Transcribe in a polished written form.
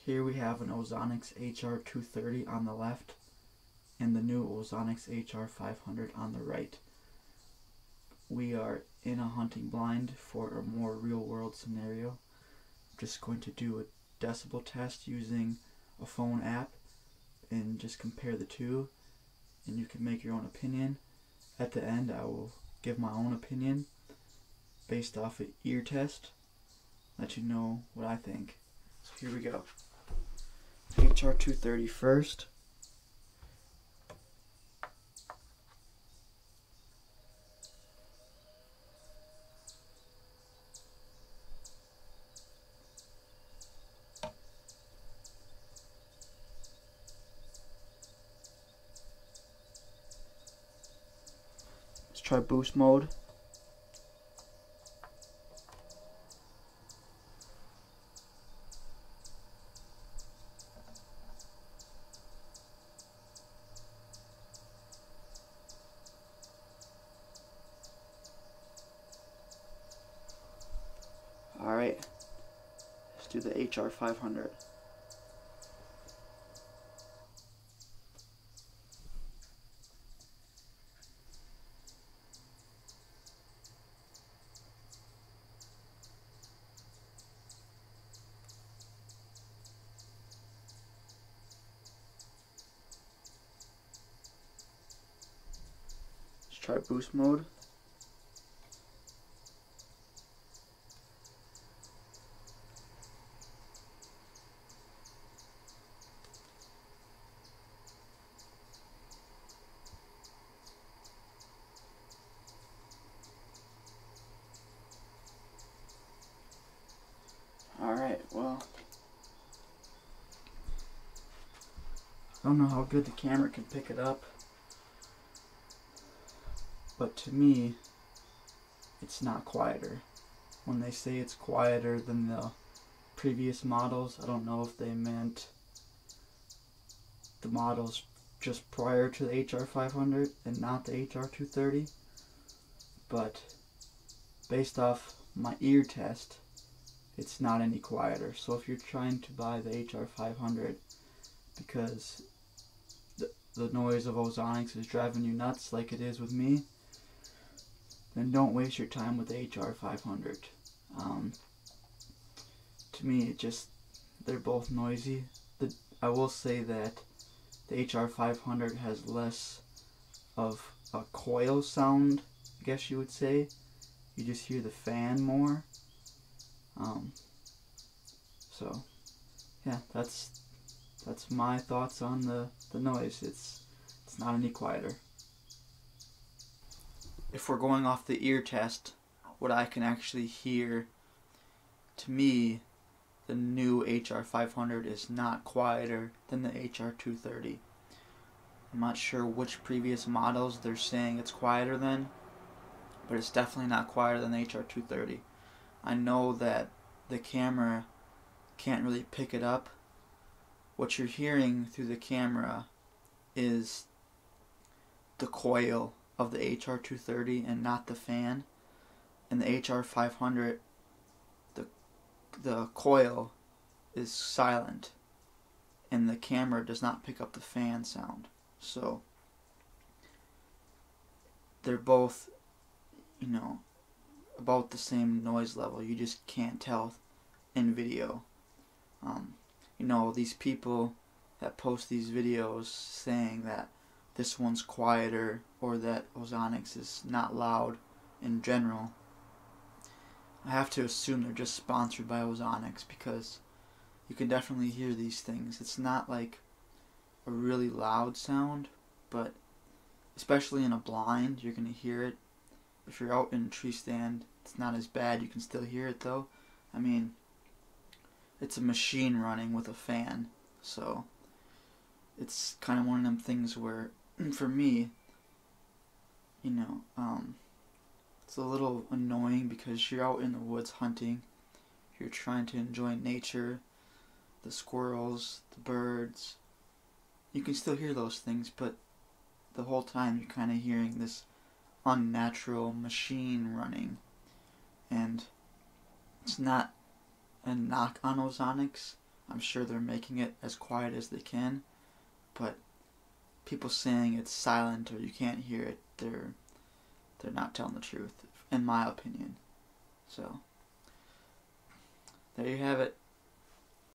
Here we have an Ozonics HR230 on the left and the new Ozonics HR500 on the right. We are in a hunting blind for a more real-world scenario. I'm just going to do a decibel test using a phone app and just compare the two, and you can make your own opinion. At the end, I will give my own opinion based off an ear test, let you know what I think. So here we go. HR230 first. Let's try boost mode. Alright, let's do the HR500. Let's try boost mode. Alright, well, I don't know how good the camera can pick it up, but to me, it's not quieter. When they say it's quieter than the previous models, I don't know if they meant the models just prior to the HR500 and not the HR230, but based off my ear test, it's not any quieter. So if you're trying to buy the HR500 because the noise of Ozonics is driving you nuts like it is with me, then don't waste your time with the HR500. To me, they're both noisy. I will say that the HR500 has less of a coil sound, I guess you would say. You just hear the fan more. So yeah, that's my thoughts on the noise. It's not any quieter. If we're going off the ear test, what I can actually hear, to me, the new HR500 is not quieter than the HR230. I'm not sure which previous models they're saying it's quieter than, but it's definitely not quieter than the HR230. I know that the camera can't really pick it up. What you're hearing through the camera is the coil of the HR230 and not the fan. And the HR500, the coil is silent and the camera does not pick up the fan sound. So they're both, about the same noise level. You just can't tell in video. These people that post these videos saying that this one's quieter or that Ozonics is not loud in general, I have to assume they're just sponsored by Ozonics, because you can definitely hear these things. It's not like a really loud sound, but especially in a blind, you're going to hear it. If you're out in a tree stand, it's not as bad. You can still hear it though. I mean, it's a machine running with a fan, so it's kind of one of them things where, for me, it's a little annoying because you're out in the woods hunting, you're trying to enjoy nature, the squirrels, the birds. You can still hear those things, but the whole time you're kind of hearing this unnatural machine running. And it's not a knock on Ozonics. I'm sure they're making it as quiet as they can, but people saying it's silent or you can't hear it, they're not telling the truth, in my opinion. So there you have it.